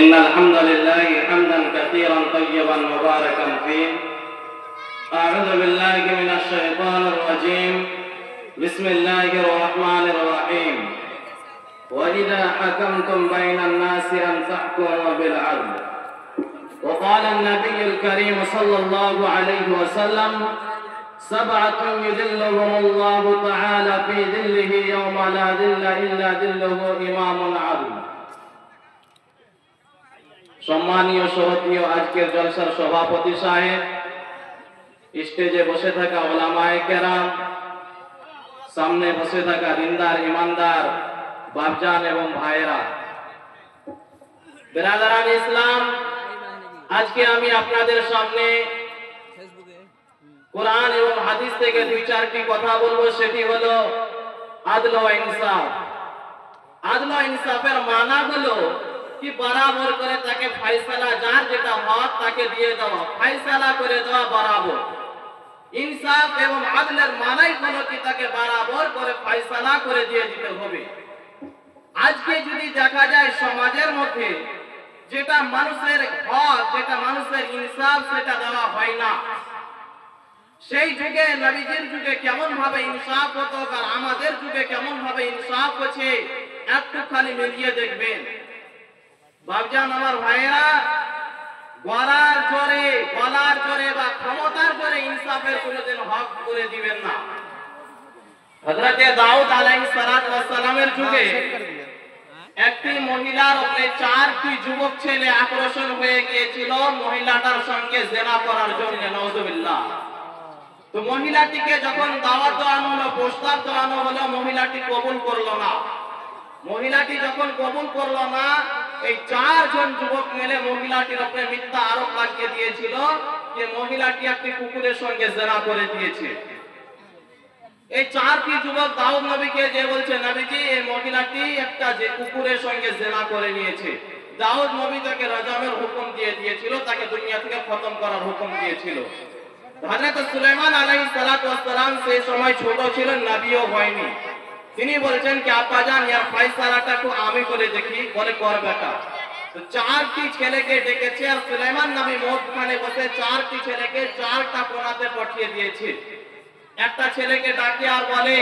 إن الحمد لله حمدا كثيرا طيبا مباركا فيه. أعوذ بالله من الشيطان الرجيم. بسم الله الرحمن الرحيم. وإذا حكمتم بين الناس أن تحكموا بالعدل. وقال النبي الكريم صلى الله عليه وسلم: سبعة يذلهم الله تعالى في ذله يوم لا ذل إلا ذله إمام عدل. সম্মানীয় সহতীয় আজকের জলসার সভাপতি সাহেব, স্টেজে বসে থাকা ওলামায়ে কেরাম, সামনে বসে থাকা দিনদার ইমানদার বাপজান এবং ভাইয়েরা, বিরাদারান ইসলাম, আজকে আমি আপনাদের সামনে কোরআন এবং হাদিস থেকে দুই চারটি কথা বলবো। সেটি হলো আদল ও ইনসাফ। আদল ও ইনসাফের মানা হলো কি বরাবর করে তাকে ফয়সালা, যার যেটা হক তাকে দিয়ে দেওয়া, ফয়সালা করে দেওয়া বরাবর। ইনসাফ এবং আদলের মানাই হলো কি তাকে বরাবর করে ফয়সালা করে দিয়ে দিতে হবে। আজকে যদি দেখা যায় সমাজের মধ্যে যেটা মানুষের হক, যেটা মানুষের ইনসাফ, সেটা দেওয়া হয় না। সেই যুগে নবীজির যুগে কেমন ভাবে ইনসাফ হতো আর আমাদের যুগে কেমন ভাবে ইনসাফ হচ্ছে একটুখানি মিলিয়ে দেখবেন। বাপজান আমার ভাইয়েরা, গলার জোরে বা ক্ষমতার জোরে ইনসাফের কোনোদিন হক করে দিবেন না। হযরতে দাউদ আলাইহিস সালাতু ওয়াস সালামের যুগে একটি মহিলার উপরে চারটি যুবক ছেলে আকর্ষণ হয়ে গিয়েছিল মহিলাটার সঙ্গে জিনা করার জন্য, নাউযুবিল্লাহ। তো মহিলাটিকে যখন দাওয়াত দেওয়ানো হলো, প্রস্তাব দেওয়ানো হলো, মহিলাটি কবুল করলো না। মহিলাটি যখন কবুল করলো না, এই চারজন যুবক মিলে মহিলাটির উপরে মিথ্যা আরোপ লাগিয়ে দিয়েছিল যে মহিলাটি একটি কুকুরের সঙ্গে জিনা করে দিয়েছে। এই চারটি যুবক দাউদ নবীকে যে বলছে, নবীজি এই মহিলাটি একটা যে কুকুরের সঙ্গে জিনা করে নিয়েছে। দাউদ নবী তাকে রাজামের হুকুম দিয়ে দিয়েছিল, তাকে দুনিয়া থেকে খতম করার হুকুম দিয়েছিল। হযরত সুলাইমান আলাইহিস সালাতু ওয়াস সালাম সেই সময় ছোট ছিলেন, নবীও হয়নি। তিনি বলছেন কি আব্বাজান, ইয়ার ফয়সালাটা তো আমি করে দেখি। বলে কর বেটা। তো চারটি ছেলেকে ডেকেছে আর সুলাইমান নবী মধ্যখানে বসে চারটি ছেলেকে চারটা কোণাতে পাঠিয়ে দিয়েছে। একটা ছেলেকে ডাকে আর বলে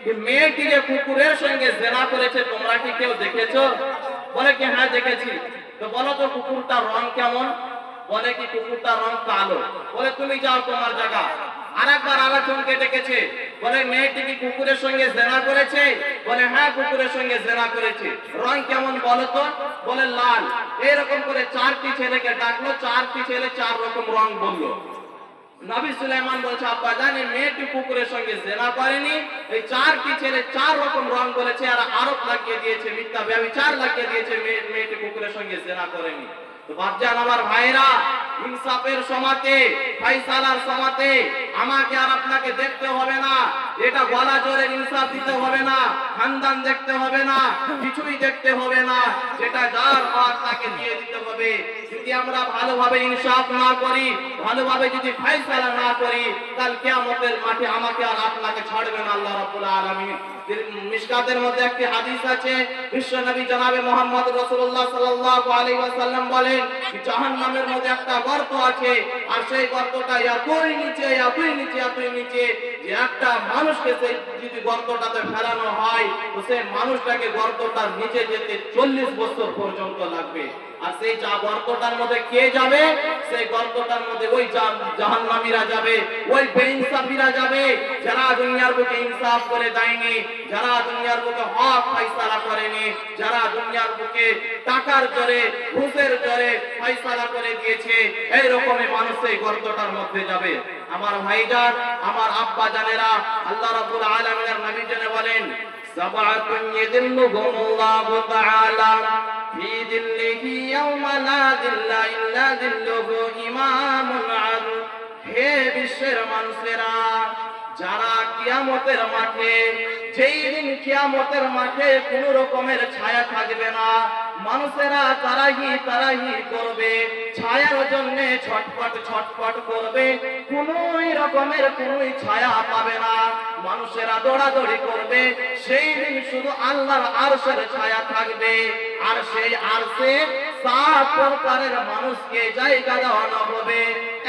যে মেয়েটি যে কুকুরের সঙ্গে জিনা করেছে তোমরা কি কেউ দেখেছো? বলে কি হ্যাঁ দেখেছি। তো বলো তো কুকুরটার রং কেমন? বলে কি কুকুরটার রং কালো। বলে তুমি যাও তোমার জায়গা। আরেকবার আরেকজনকে ডেকেছে, বলে মেয়েটি কি কুকুরের সঙ্গে জিনা করেছে? বলে হ্যাঁ কুকুরের সঙ্গে জিনা করেছে। রং কেমন বলো তো? বলে লাল। এরকম করে চারটি ছেলেকে ডাকলো, চারটি ছেলে চার রকম রং বললো। নবী সুলাইমান বলছে আব্বাজান এই মেয়েটি কুকুরের সঙ্গে জিনা করেনি, এই চারটি ছেলে চার রকম রং বলেছে আর আরোপ লাগিয়ে দিয়েছে, মিথ্যা ব্যভিচার লাগিয়ে দিয়েছে, মেয়েটি কুকুরের সঙ্গে জিনা করেনি। তো বাপজান আমার ভাইরা, ইনসাফের সমাতে, ফয়সালার সমাতে আমাকে আর আপনাকে দেখতে হবে না, এটা গলা জোরে ইনসাফ দিতে হবে না, খানদান দেখতে হবে না, কিছুই দেখতে হবে না, যেটা যার হক তাকে দিয়ে দিতে হবে। যদি আমরা ভালোভাবে ইনসাফ না করি, ভালোভাবে যদি ফয়সালা না করি, কাল কিয়ামতের মাঠে আমাকে আর আপনাকে ছাড়বেন আল্লাহ রাব্বুল আলামিন। মিশকাতের মধ্যে একটি হাদিস আছে, বিশ্ব নবী জনাবে মুহাম্মদ রাসূলুল্লাহ সাল্লাল্লাহু আলাইহি ওয়াসাল্লাম বলেন যে জাহান্নামের মধ্যে একটা গর্ত আছে আর সেই গর্তটা এতই নিচে যে একটা মানুষকে সেই যদি গর্তটাতে ফেলানো হয় তো সেই মানুষটাকে গর্তটার নিচে যেতে 40 বছর পর্যন্ত লাগবে। আর সেই গর্তটার মধ্যে কে যাবে? সেই গর্তটার মধ্যে ওই জাহান্নামীরা যাবে, ওই বেইনসাফিরা যাবে, যারা দুনিয়ার বুকে ইনসাফ করে দেয়নি, যারা দুনিয়ার বুকে হক ফয়সালা করেনি, যারা দুনিয়ার বুকে টাকার জোরে, ঘুষের জোরে ফয়সালা করে দিয়েছে, এই রকমই মানুষ এই গর্তটার মধ্যে যাবে। আমার ভাইজান, আমার আব্বা জানেরা, আল্লাহ রাব্বুল আলামিনের নবী জানে বলেন সাবআতুন ইয়াযিল্লুহুমুল্লাহু তাআলা ফি যিল্লিহি ইয়াওমা লা যিল্লা ইল্লা যিল্লুহু ইমামুন আদল। হে বিশ্বের মানুষেরা, যারা কিয়ামতের মাঠে যেই দিন কিয়ামতের মাঠে কোনো রকমের ছায়া থাকবে না, মানুষেরা তারাহি তারাহি করবে, ছায়ার জন্য ছটফট ছটফট করবে, কোনো রকমের কোনো ছায়া পাবে না, মানুষেরা দৌড়াদৌড়ি করবে। সেই দিন শুধু আল্লাহর আরশের ছায়া থাকবে, আর সেই আরশে 7 প্রকারের মানুষকে জায়গা দেওয়ানো হবে।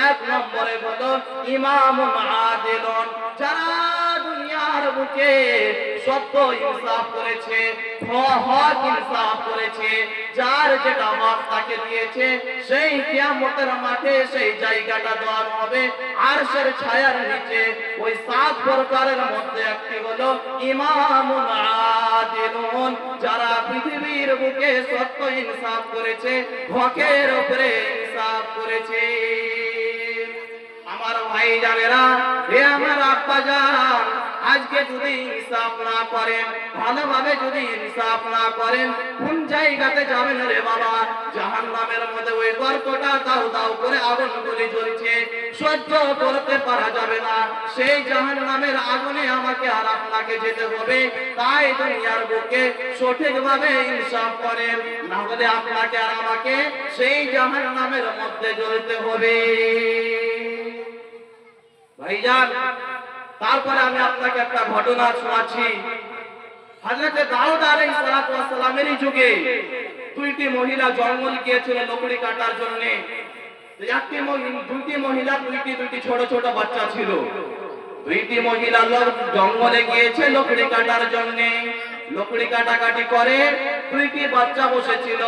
এক নম্বরে হলো ইমামুন আদিলুন, যারা দুনিয়ার বুকে সত্য ইনসাফ করেছে, হক ইনসাফ করেছে, যার যেটা হক তাকে দিয়েছে, সেই কিয়ামতের মাঠে সেই জায়গাটা দেওয়া হবে আরশের ছায়ার নিচে। ওই 7 প্রকারের মধ্যে একটি হলো ইমামুন আদিলুন, যারা পৃথিবীর বুকে সত্য ইনসাফ করেছে, হকের উপরে ইনসাফ করেছে। আমার ভাই জানেরা, হে আমার আব্বা জান, আজকে যদি ইনসাফ না করেন, ভালোভাবে যদি ইনসাফ না করেন, কোন জায়গাতে যাবেন রে বাবা? জাহান্নামের মধ্যে ওই গর্তটা দাও দাও করে আগুন গুলি জ্বলছে, সহ্য করতে পারা যাবে না। সেই জাহান্নামের আগুনে আমাকে আর আপনাকে যেতে হবে। তাই দুনিয়ার বুকে সঠিকভাবে ইনসাফ করেন, না হলে আপনাকে আর আমাকে সেই জাহান্নামের মধ্যে জ্বলতে হবে। ভাইজান, তারপরে আমি আপনাকে একটা ঘটনা শোনাচ্ছি। হযরত দাউদ আলাইহিস সালামের যুগে 2টি মহিলা জঙ্গল গিয়েছিল লকড়ি কাটার জন্য। দুটি মহিলা 2টি ছোট ছোট বাচ্চা ছিল। 2টি মহিলা জঙ্গলে গিয়েছে লকড়ি কাটার জন্য। লকড়ি কাটাকাটি করে 2টি বাচ্চা বসেছিল।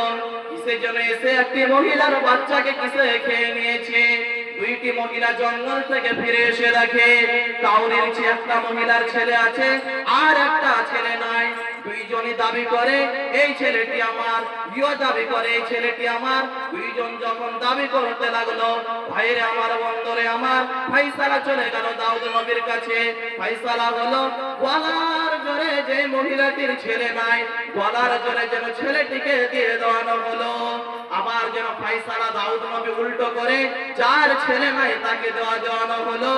কিসের জন্য এসে একটি মহিলার বাচ্চাকে কিসে খেয়ে নিয়েছে। 2টি মহিলা জঙ্গল থেকে ফিরে এসে দেখে কাউরির একটা মহিলার ছেলে আছে আর একটা ছেলে নাই। দুইজনই দাবি করে এই ছেলেটি আমার, ইও দাবি করে এই ছেলেটি আমার। দুইজন যখন দাবি করতে লাগলো, ভাইরে আমার, বন্ধুরে আমার, ফাইসালা চলে গেল দাউদ নবীর কাছে। ফাইসালা হলো গলার জোরে যে মহিলাটির ছেলে নাই, গলার জোরে যেন ছেলেটিকে দিয়ে দেওয়ানো হলো। আবার যেন ফাইসালা দাউদ নবী উল্টো করে যার ছেলে নাই তাকে দেওয়ানো হলো।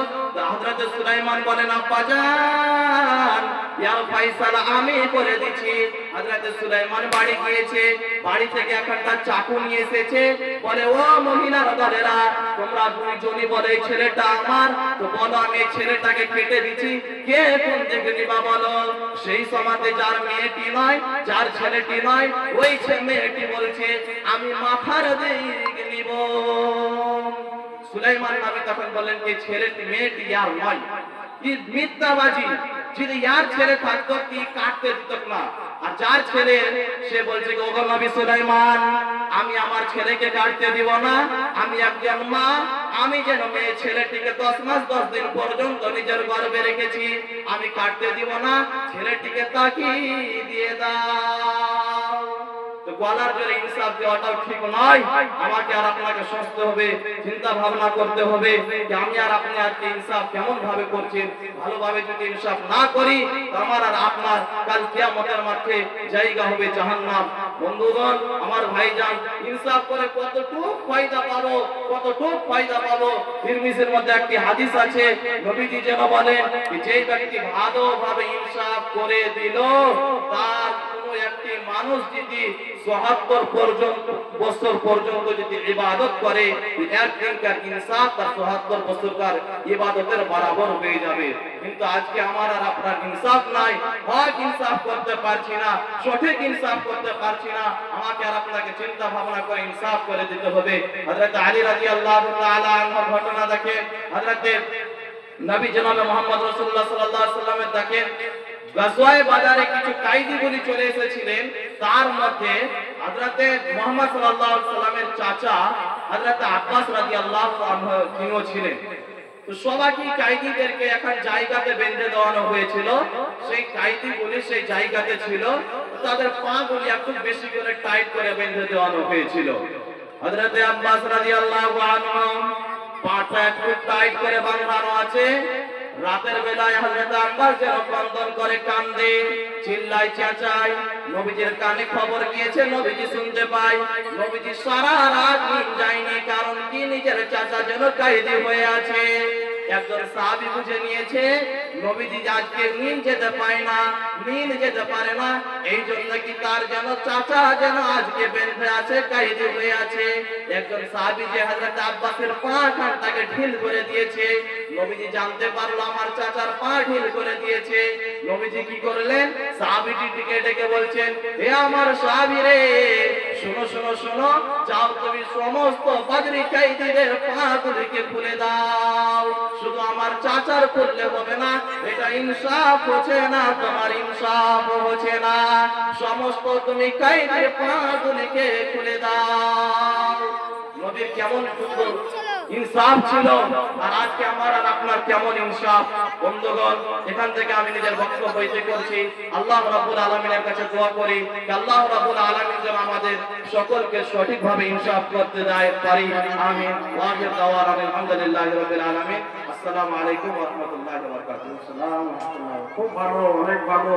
হযরত সুলাইমান বলেন, আব্বাজান, ইয়া ফাইসালা আমি করে দিচ্ছি। হযরত সুলাইমান বাড়ি গিয়েছে, বাড়ি থেকে একটা চাকু নিয়ে এসেছে। বলে, ও মহিলার দলেরা, তোমরা দুইজনই বলে এই ছেলেটা আমার, তো বলো আমি এই ছেলেটাকে কেটে দিচ্ছি, কে কোন দিকে নিবা বলো। সেই সময়তে যার মেয়েটি নয়, যার ছেলেটি নয়, ওই মেয়েটি বলছে আমি মাথার দিকে নিব। সুলাইমান নবী তখন বলেন যে ছেলেটি মেয়েটি আর নয়, কি মিথ্যাবাজি। যদি ইয়ার ছেলে থাকতো কি কাটতে দিত না। আর যার ছেলে সে বলছে ওগো নবী সুলাইমান, আমি আমার ছেলেকে কাটতে দিব না। আমি একজন মা, আমি যেন মেয়ে ছেলেটিকে 10 মাস 10 দিন পর্যন্ত নিজের গর্ভে রেখেছি, আমি কাটতে দিব না, ছেলেটিকে তাকিয়ে দিয়ে দাও। তো গলার জোরে ইনসাফ দেওয়াটাও ঠিক নয়। আমাকে আর আপনাকে সোচতে হবে, চিন্তা ভাবনা করতে হবে যে আমি আর আপনি আজকে ইনসাফ কেমন ভাবে করছেন। ভালোভাবে যদি ইনসাফ না করি, আমার আর আপনার কাল কিয়ামতের মাঠে জায়গা হবে জাহান্নাম। বন্ধুগণ, আমার ভাইজান, ইনসাফ করে কতটুকু ফায়দা পাবো, কতটুকু ফায়দা পাবো। তিরমিজির মধ্যে একটি হাদিস আছে, নবীজি যেন বলেন যে ব্যক্তি ভালোভাবে ইনসাফ করে দিল, তার একটি মানুষ যদি ৭৪ বছর পর্যন্ত যদি ইবাদত করে, একদিনকার ইনসাফ তার ৭৪ বছরকার ইবাদতের বরাবর হয়ে যাবে। কিন্তু আজকে আমার আর আপনার ইনসাফ নাই, হক ইনসাফ করতে পারছি না, সঠিক ইনসাফ করতে পারছি না। আমাকে আর আপনাকে চিন্তা ভাবনা করে ইনসাফ করে দিতে হবে। হযরত আলী রাদিয়াল্লাহু তাআলা আনহুর ঘটনা দেখেন, হযরত নবী জনাব মুহাম্মদ রাসূলুল্লাহ সাল্লাল্লাহু আলাইহি ওয়াসাল্লামের দেখেন গাজওয়ায়ে বাজারে কিছু কায়দীগুলি চলে এসেছিলেন। তার মধ্যে হযরতে মুহাম্মদ সাল্লাল্লাহু আলাইহি ওয়াসাল্লামের চাচা হযরত আব্বাস রাদিয়াল্লাহু আনহু তিনিও ছিলেন। তো সবাইকে কায়দীদেরকে এখন জায়গাতে বেঁধে দেওয়ানো হয়েছিল। সেই কায়দীগুলি সেই জায়গাতে ছিল, তাদের পাগুলি একটু বেশি করে টাইট করে বেঁধে দেওয়ানো হয়েছিল। হযরতে আব্বাস রাদিয়াল্লাহু আনহু পাটা একটু টাইট করে বাঁধানো আছে। রাতের বেলায় হযরত আব্বাস যেন ক্রন্দন করে কান্দে, চিল্লায় চেঁচায়। নবীজির কানে খবর গিয়েছে, নবীজি শুনতে পায়। নবীজি সারা রাত নিদ যায়নি, কারণ কি নিজের চাচা যেন কায়দী হয়ে আছে। একজন সাহাবী বুঝে নিয়েছে নবীজি আজকে নীল যেতে পারে না, এই জন্য কি তার যেন চাচা যেন আজকে বেঁধে আছে, কাহিনী হয়ে আছে। একজন সাহাবী যে হযরত আব্বাসের পা খানটাকে ঢিল করে দিয়েছে, নবীজি জানতে পারলো আমার চাচার পা ঢিল করে দিয়েছে। নবীজি কি করলেন, সাহাবীটিকে ডেকে বলছেন, হে আমার সাহাবী রে, শোনো শোনো শোনো, যাও তুমি সমস্ত বদরি কাইদীদের পাগুলিকে খুলে দাও। শুধু আমার চাচার করলে হবে না, এটা ইনসাফ হচ্ছে না, তোমার ইনসাফ হচ্ছে না, সমস্ত তুমি কাইদের পাগুলিকে খুলে দাও। নবীর কেমন সুন্দর ইনসাফ ছিল, আর আজকে আমার আর আপনার কেমন ইনসাফ। বন্ধুগণ, এখান থেকে আমি নিজের বক্তব্য বইতে করছি। আল্লাহ রাব্বুল আলামিনের কাছে দোয়া করি যে আল্লাহ রাব্বুল আলামিন যেন আমাদের সকলকে সঠিকভাবে ইনসাফ করতে দেয় পারি। আমিন। ওয়া আখির দাওয়ানা আলহামদুলিল্লাহি রাব্বিল আলামিন। আসসালামু আলাইকুম ওয়া রাহমাতুল্লাহি ওয়া বারাকাতুহু। আসসালামু আলাইকুম। খুব ভালো, অনেক ভালো।